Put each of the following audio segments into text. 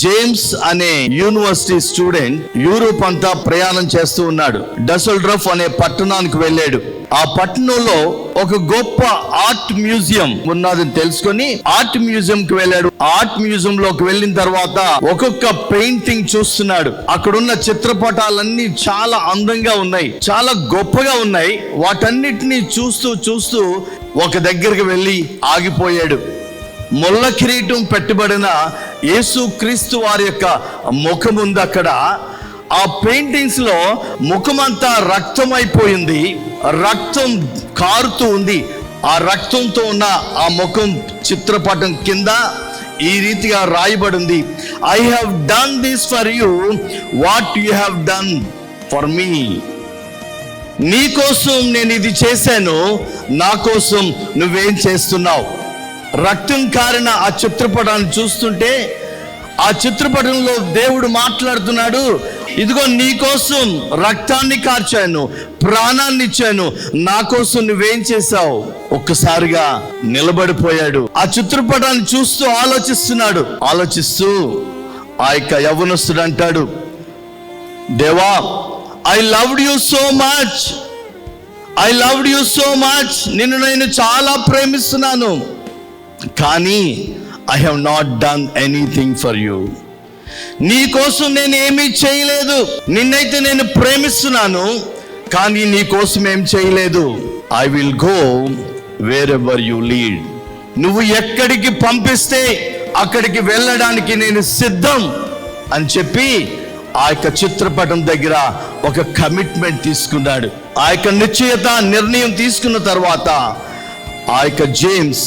James అనే university student Europe అంతా ప్రయాణం చేస్తూ ఉన్నాడు. డసెల్డ్రఫ్ అనే పట్టణానికి వెళ్ళాడు. ఆ పట్టణంలో ఒక గొప్ప ఆర్ట్ మ్యూజియం ఉన్నదని తెలుసుకొని ఆర్ట్ మ్యూజియం కి వెళ్ళాడు. ఆర్ట్ మ్యూజియం లోకి వెళ్ళిన తర్వాత ఒక్కొక్క పెయింటింగ్ చూస్తున్నాడు. అక్కడున్న చిత్రపటాలన్నీ చాలా అందంగా ఉన్నాయి, చాలా గొప్పగా ఉన్నాయి. వాటన్నిటిని చూస్తూ ఒక దగ్గరికి వెళ్ళి ఆగిపోయాడు. ముళ్ళ కిరీటం పెట్టబడిన యేసు క్రీస్తు వారి యొక్క ముఖం ఉంది అక్కడ. ఆ పెయింటింగ్స్ లో ముఖమంతా రక్తం అయిపోయింది, రక్తం కారుతూ ఉంది. ఆ రక్తంతో ఉన్న ఆ ముఖం చిత్రపటం కింద ఈ రీతిగా రాయబడింది, I have done this for you what you have done for me. నీ కోసం నేను ఇది చేశాను, నా కోసం నువ్వేం చేస్తున్నావు. రక్తం కారిన ఆ చిత్రపటాన్ని చూస్తుంటే ఆ చిత్రపటంలో దేవుడు మాట్లాడుతున్నాడు, ఇదిగో నీ కోసం రక్తాన్ని కార్చాను, ప్రాణాన్ని ఇచ్చాను, నా కోసం నువ్వేం చేశావు. ఒక్కసారిగా నిలబడిపోయాడు. ఆ చిత్రపటాన్ని చూస్తూ ఆలోచిస్తూ ఆ యొక్క యవ్వనస్తుడు అంటాడు, దేవా, I loved you so much, నిన్ను నేను చాలా ప్రేమిస్తున్నాను, కానీ I have not done anything for you. నీ కోసం నేను ఏమీ చేయలేదు. నిన్నైతే నేను ప్రేమిస్తున్నాను, కానీ నీ కోసం ఏం చేయలేదు. I will go where ever you lead. నువ్వు ఎక్కడికి పంపిస్తే అక్కడికి వెళ్ళడానికి నేను సిద్ధం అని చెప్పి ఆ యొక్క చిత్రపటం దగ్గర ఒక కమిట్మెంట్ తీసుకున్నాడు. ఆ యొక్క నిర్ణయం తీసుకున్న తర్వాత ఆ యొక్క జేమ్స్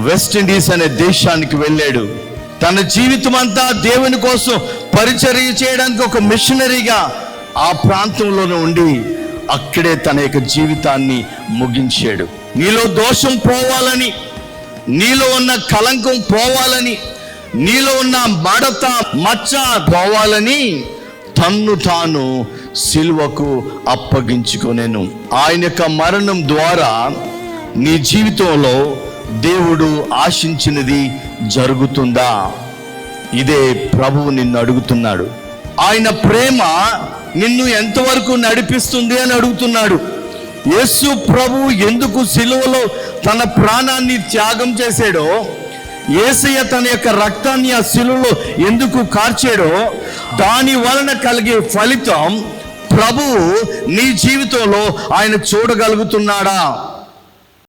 వెస్ట్ ఇండీస్ అనే దేశానికి వెళ్ళాడు. తన జీవితం అంతా దేవుని కోసం పరిచర్య చేయడానికి ఒక మిషనరీగా ఆ ప్రాంతంలోనే ఉండి అక్కడే తన యొక్క జీవితాన్ని ముగించాడు. నీలో దోషం పోవాలని, నీలో ఉన్న కలంకం పోవాలని, నీలో ఉన్న మడత మచ్చ పోవాలని తన్ను తాను సిలువకు అప్పగించుకొనెను. ఆయన యొక్క మరణం ద్వారా నీ జీవితంలో దేవుడు ఆశించినది జరుగుతుందా? ఇదే ప్రభువు నిన్ను అడుగుతున్నాడు. ఆయన ప్రేమ నిన్ను ఎంతవరకు నడిపిస్తుంది అని అడుగుతున్నాడు. యేసు ప్రభువు ఎందుకు సిలువలో తన ప్రాణాన్ని త్యాగం చేశాడో, యేసయ్య తన యొక్క రక్తాన్ని ఆ సిలువలో ఎందుకు కార్చాడో, దాని వలన కలిగే ఫలితం ప్రభువు నీ జీవితంలో ఆయన చూడగలుగుతున్నాడా?